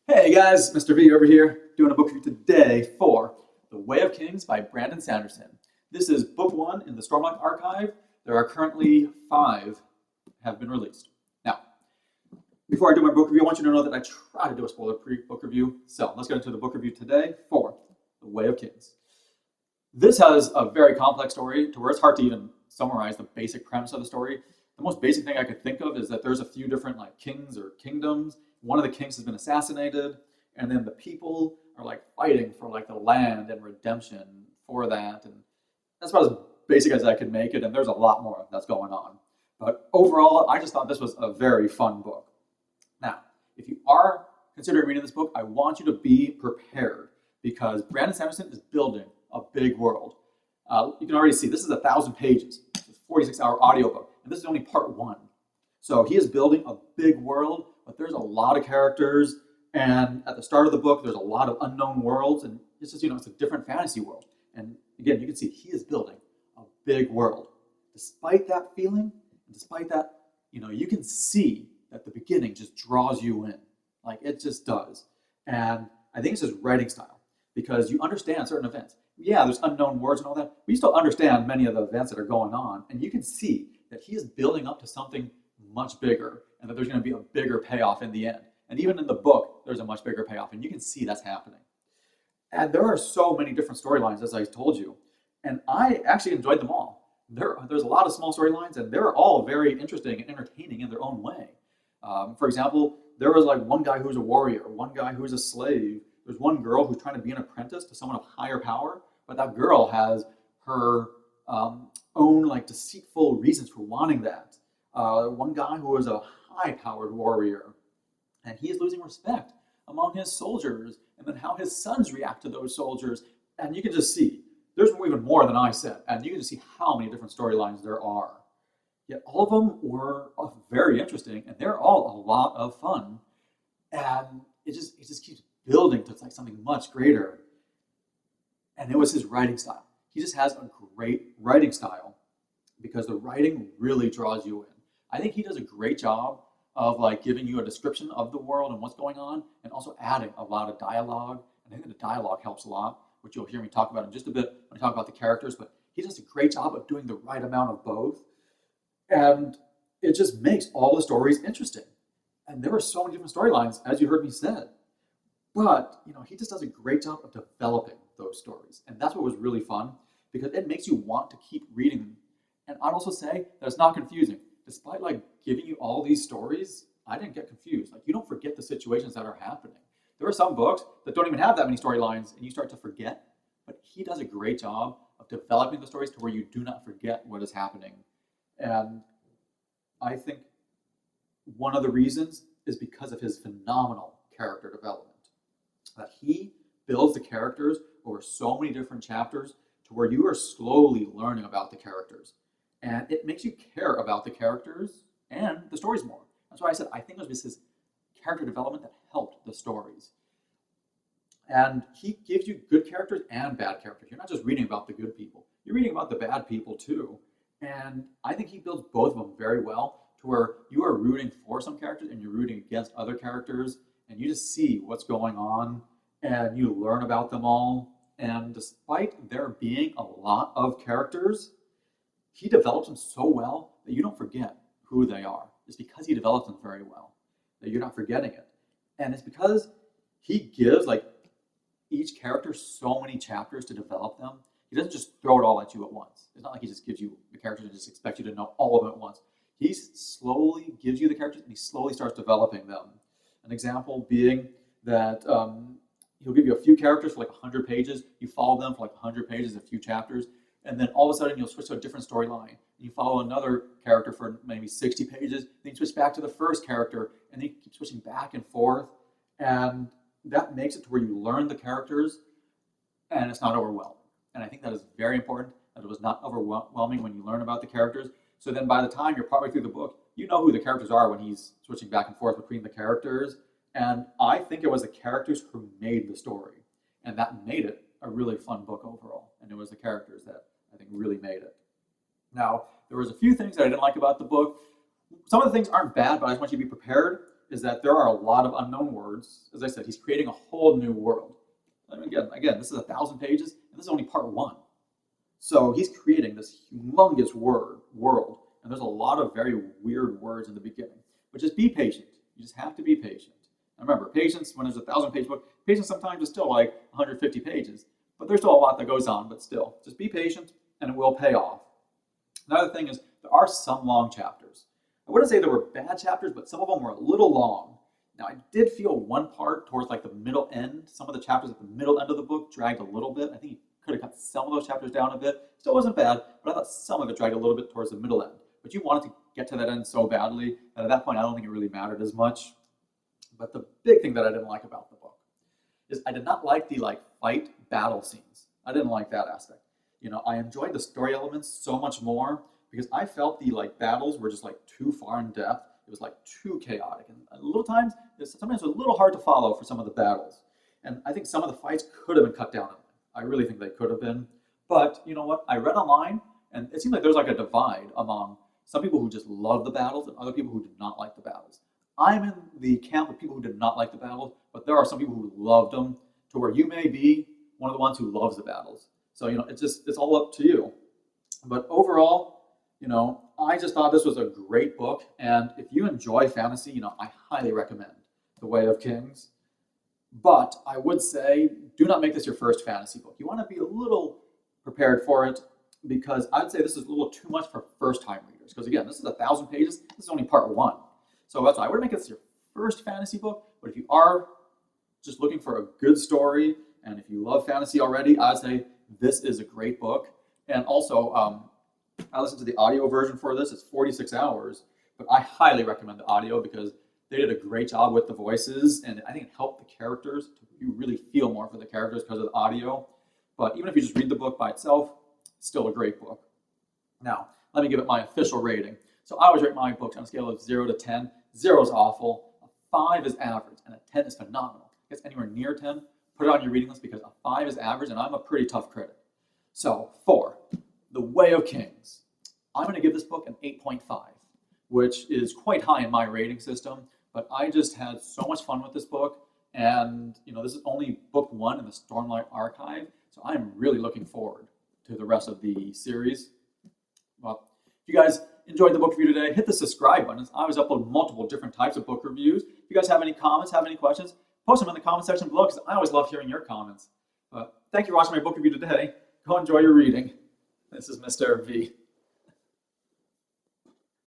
Hey guys, Mr. V over here, doing a book review today for The Way of Kings by Brandon Sanderson. This is book one in the Stormlight archive. There are currently 5 have been released. Now, before I do my book review, I want you to know that I try to do a spoiler-free book review. So let's get into the book review today for The Way of Kings. This has a very complex story to where it's hard to even summarize the basic premise of the story. The most basic thing I could think of is that there's a few different kings or kingdoms. One of the kings has been assassinated, and then the people are fighting for the land and redemption for that. And that's about as basic as I could make it, and there's a lot more that's going on. But overall, I just thought this was a very fun book. Now, if you are considering reading this book, I want you to be prepared because Brandon Sanderson is building a big world. You can already see this is 1,000 pages. It's a 46-hour audiobook, and this is only part 1. So he is building a big world, but there's a lot of characters, and at the start of the book, there's a lot of unknown worlds, and it's just, it's a different fantasy world. And again, you can see he is building a big world. Despite that feeling, and despite that, you can see that the beginning just draws you in. It just does. And I think it's his writing style, because you understand certain events. Yeah, there's unknown words and all that, but you still understand many of the events that are going on, and you can see that he is building up to something much bigger, and that there's going to be a bigger payoff in the end. And even in the book, there's a much bigger payoff, and you can see that's happening. And there are so many different storylines, as I told you, and I actually enjoyed them all. There's a lot of small storylines, and they're all very interesting and entertaining in their own way. For example, there was one guy who's a warrior, one guy who's a slave. There's one girl who's trying to be an apprentice to someone of higher power, but that girl has her own deceitful reasons for wanting that. One guy who is a high-powered warrior, and he is losing respect among his soldiers, and then how his sons react to those soldiers. And you can just see, there's even more than I said, and you can just see how many different storylines there are. Yet all of them were very interesting, and they're all a lot of fun. And it just keeps building to something much greater. And it was his writing style. He just has a great writing style because the writing really draws you in. I think he does a great job of giving you a description of the world and what's going on, and also adding a lot of dialogue. And I think the dialogue helps a lot, which you'll hear me talk about in just a bit when I talk about the characters. But he does a great job of doing the right amount of both, and it just makes all the stories interesting. And there are so many different storylines, as you heard me say. But he just does a great job of developing those stories, and that's what was really fun because it makes you want to keep reading them. And I'd also say that it's not confusing. Despite giving you all these stories, I didn't get confused. You don't forget the situations that are happening. There are some books that don't even have that many storylines, and you start to forget. But he does a great job of developing the stories to where you do not forget what is happening. And I think one of the reasons is because of his phenomenal character development. That he builds the characters over so many different chapters to where you are slowly learning about the characters. And it makes you care about the characters and the stories more. That's why I said I think it was his character development that helped the stories. And he gives you good characters and bad characters. You're not just reading about the good people. You're reading about the bad people too. And I think he builds both of them very well to where you are rooting for some characters and you're rooting against other characters. And you just see what's going on and you learn about them all. And despite there being a lot of characters, he develops them so well that you don't forget who they are. It's because he develops them very well that you're not forgetting it. And it's because he gives each character so many chapters to develop them. He doesn't just throw it all at you at once. It's not like he just gives you the characters and just expects you to know all of them at once. He slowly gives you the characters and he slowly starts developing them. An example being that he'll give you a few characters for 100 pages. You follow them for 100 pages, a few chapters. And then all of a sudden you'll switch to a different storyline. You follow another character for maybe 60 pages, then you switch back to the first character, and then you keep switching back and forth. And that makes it to where you learn the characters and it's not overwhelming. And I think that is very important, that it was not overwhelming when you learn about the characters. So then by the time you're partway through the book, you know who the characters are when he's switching back and forth between the characters. And I think it was the characters who made the story. And that made it a really fun book overall. And it was the characters that I think really made it. Now, there was a few things that I didn't like about the book. Some of the things aren't bad, but I just want you to be prepared is that there are a lot of unknown words. As I said, he's creating a whole new world. And again, this is 1,000 pages, and this is only part one. So he's creating this humongous world, and there's a lot of very weird words in the beginning. But just be patient. You just have to be patient. And remember, patience, when there's a 1,000-page book, patience sometimes is still like 150 pages. But there's still a lot that goes on, but still, just be patient, and it will pay off. Another thing is, there are some long chapters. I wouldn't say there were bad chapters, but some of them were a little long. Now, I did feel one part towards like the middle end. Some of the chapters at the middle end of the book dragged a little bit. I think he could have cut some of those chapters down a bit. Still wasn't bad, but I thought some of it dragged a little bit towards the middle end. But you wanted to get to that end so badly that at that point, I don't think it really mattered as much. But the big thing that I didn't like about the book is I did not like the fight battle scenes. I didn't like that aspect. I enjoyed the story elements so much more because I felt the battles were just too far in depth. It was too chaotic, and a little times sometimes it was a little hard to follow for some of the battles. And I think some of the fights could have been cut down. I really think they could have been. But you know what? I read online, and it seemed like there's a divide among some people who just love the battles and other people who did not like the battles. I'm in the camp of people who did not like the battles, but there are some people who loved them, to where you may be one of the ones who loves the battles. So it's all up to you. But overall, I just thought this was a great book, and if you enjoy fantasy, I highly recommend The Way of Kings. But I would say, do not make this your first fantasy book. You want to be a little prepared for it, because I'd say this is a little too much for first-time readers. Because again, this is 1,000 pages. This is only part one. So that's why I wouldn't make this your first fantasy book. But if you are just looking for a good story, and if you love fantasy already, I'd say this is a great book. And also, I listened to the audio version for this. It's 46 hours, but I highly recommend the audio because they did a great job with the voices, and I think it helped the characters. You really feel more for the characters because of the audio. But even if you just read the book by itself, still a great book. Now, let me give it my official rating. So I always rate my books on a scale of 0 to 10. 0 is awful, a 5 is average, and a 10 is phenomenal. If it's anywhere near 10, put it on your reading list because a 5 is average, and I'm a pretty tough critic. So, 4, The Way of Kings. I'm going to give this book an 8.5, which is quite high in my rating system, but I just had so much fun with this book, and this is only book 1 in the Stormlight archive, so I'm really looking forward to the rest of the series. Well, if you guys enjoyed the book review today, hit the subscribe button. I always upload multiple different types of book reviews. If you guys have any comments, have any questions, post them in the comment section below because I always love hearing your comments. Thank you for watching my book review today. Go enjoy your reading. This is Mr. V.